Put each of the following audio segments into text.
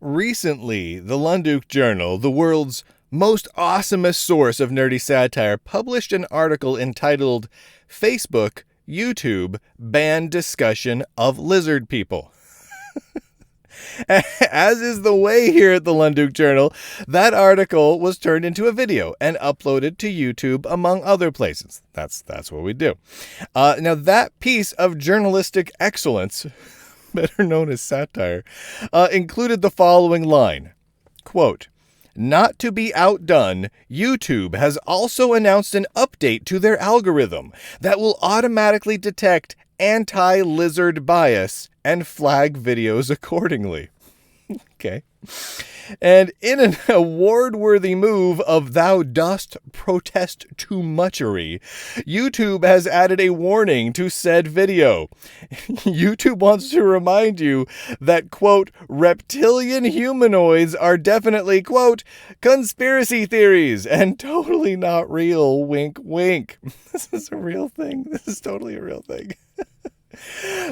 recently, the Lunduk Journal, the world's most awesomest source of nerdy satire, published an article entitled Facebook, YouTube, Ban Discussion of Lizard People. As is the way here at the Lunduk Journal, that article was turned into a video and uploaded to YouTube, among other places. That's what we do. Now, that piece of journalistic excellence, better known as satire, included the following line, quote, "Not to be outdone, YouTube has also announced an update to their algorithm that will automatically detect anti-lizard bias and flag videos accordingly." Okay. And in an award-worthy move of thou dost protest too muchery, YouTube has added a warning to said video. YouTube wants to remind you that, quote, reptilian humanoids are definitely, quote, conspiracy theories and totally not real, wink, wink. This is a real thing. This is totally a real thing.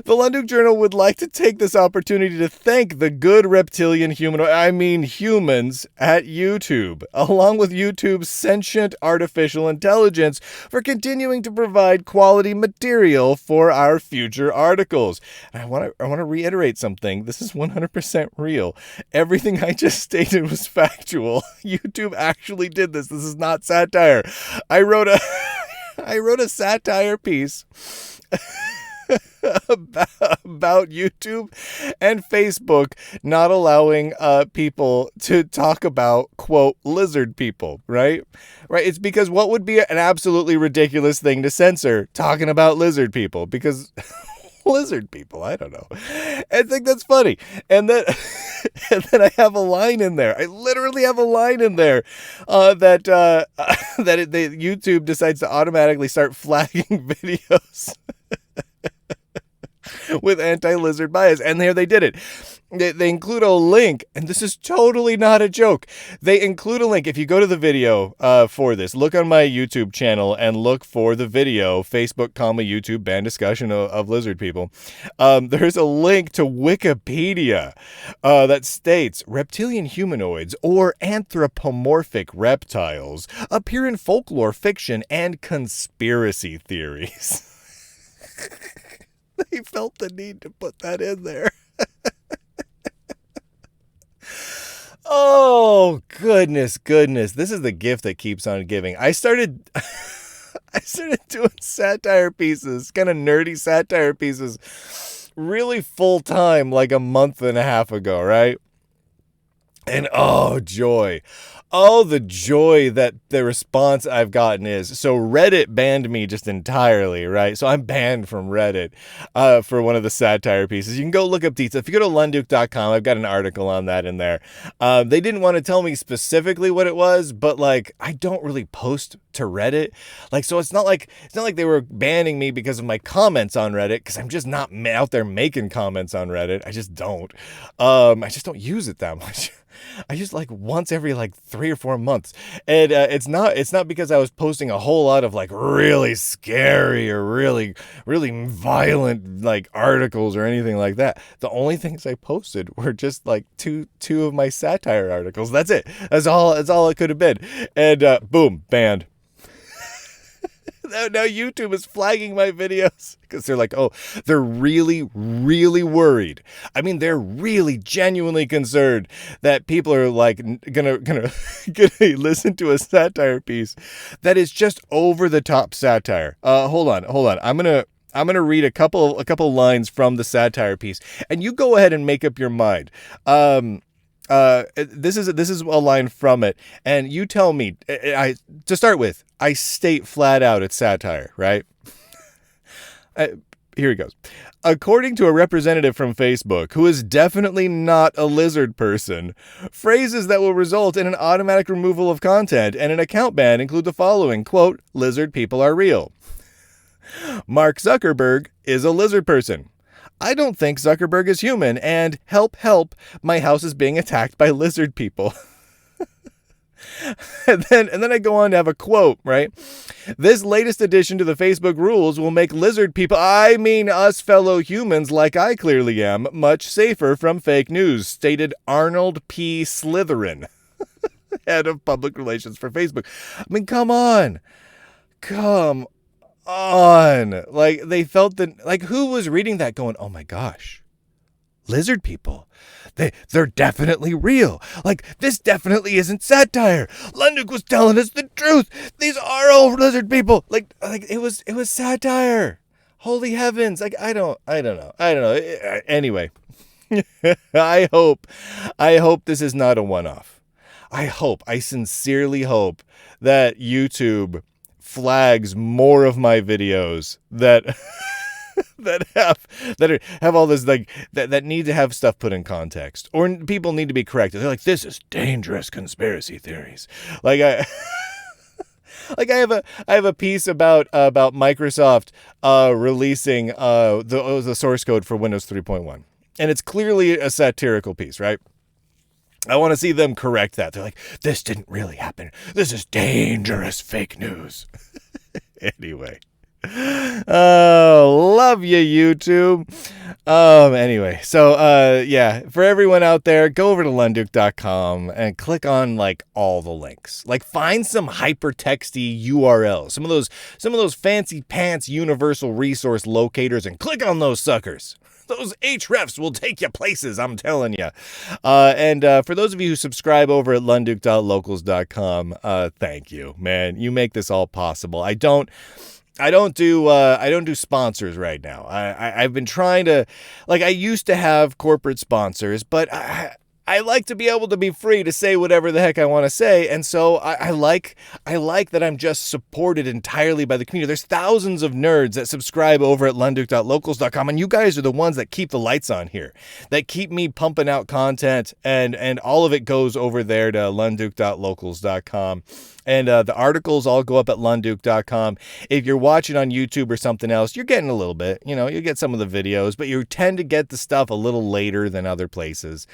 The Lunduk Journal would like to take this opportunity to thank the good reptilian humans at YouTube, along with YouTube's sentient artificial intelligence, for continuing to provide quality material for our future articles. And I want to reiterate something. This is 100% real. Everything I just stated was factual. YouTube actually did this. This is not satire. I wrote a satire piece about YouTube and Facebook not allowing people to talk about, quote, lizard people, right? It's because what would be an absolutely ridiculous thing to censor? Talking about lizard people, because lizard people, I don't know. I think that's funny. And then I have a line in there. I literally have a line in there that YouTube decides to automatically start flagging videos with anti-lizard bias. And there they did it. They include a link, and this is totally not a joke. They include a link. If you go to the video for this, look on my YouTube channel and look for the video, Facebook, YouTube, ban discussion of lizard people. There's a link to Wikipedia that states reptilian humanoids or anthropomorphic reptiles appear in folklore, fiction, and conspiracy theories. They felt the need to put that in there. Oh, goodness. This is the gift that keeps on giving. I started doing satire pieces, kind of nerdy satire pieces, really full time, like a month and a half ago, right? And oh, joy. Oh, the joy that the response I've gotten is. So Reddit banned me just entirely, right? So I'm banned from Reddit for one of the satire pieces. You can go look up details. If you go to lunduk.com, I've got an article on that in there. They didn't want to tell me specifically what it was, but like I don't really post to Reddit. Like, so it's not like they were banning me because of my comments on Reddit, because I'm just not out there making comments on Reddit. I just don't. I just don't use it that much. I use like once every like 3 or 4 months. And it's not because I was posting a whole lot of like really scary or really, really violent like articles or anything like that. The only things I posted were just like two of my satire articles. That's it. That's all it could have been. And boom, banned. Now YouTube is flagging my videos because they're like, oh, they're really, really worried. I mean, they're really genuinely concerned that people are like gonna listen to a satire piece that is just over the top satire. Hold on. I'm gonna read a couple lines from the satire piece, and you go ahead and make up your mind. This is a line from it, and you tell me. To start with, I state flat out it's satire, right? Here it goes. According to a representative from Facebook, who is definitely not a lizard person, phrases that will result in an automatic removal of content and an account ban include the following, quote, lizard people are real. Mark Zuckerberg is a lizard person. I don't think Zuckerberg is human, and help, my house is being attacked by lizard people. And then I go on to have a quote, right? This latest addition to the Facebook rules will make lizard people, I mean us fellow humans like I clearly am, much safer from fake news, stated Arnold P. Slytherin, head of public relations for Facebook. I mean, come on. Like, they felt that, like, who was reading that going, oh my gosh, lizard people, they're definitely real. Like, this definitely isn't satire. Lunduk was telling us the truth. These are all lizard people. Like it was satire. Holy heavens. Like, I don't know. Anyway, I hope this is not a one-off. I sincerely hope that YouTube flags more of my videos that have all this, like, that need to have stuff put in context, or people need to be corrected. They're like, this is dangerous conspiracy theories. Like, I have a piece about Microsoft releasing the source code for Windows 3.1, and it's clearly a satirical piece, right? I want to see them correct that. They're like, this didn't really happen. This is dangerous fake news. Anyway. Oh, love you, YouTube. Anyway, so, yeah, for everyone out there, go over to Lunduk.com and click on, like, all the links. Like, find some hypertexty URLs, some of those fancy pants universal resource locators, and click on those suckers. Those hrefs will take you places, I'm telling you. And for those of you who subscribe over at Lunduk.locals.com, thank you, man. You make this all possible. I don't do sponsors right now. I've been trying to, like, I used to have corporate sponsors, but I like to be able to be free to say whatever the heck I want to say. And so I like that I'm just supported entirely by the community. There's thousands of nerds that subscribe over at Lunduk.locals.com, and you guys are the ones that keep the lights on here, that keep me pumping out content, and all of it goes over there to Lunduk.locals.com. And the articles all go up at Lunduk.com. If you're watching on YouTube or something else, you're getting a little bit. You know, you get some of the videos, but you tend to get the stuff a little later than other places.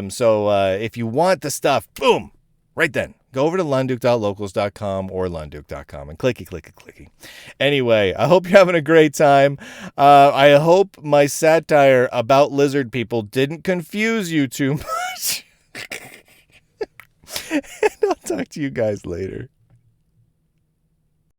So if you want the stuff, boom, right then. Go over to Lunduk.locals.com or Lunduk.com and clicky. Anyway, I hope you're having a great time. I hope my satire about lizard people didn't confuse you too much. And I'll talk to you guys later.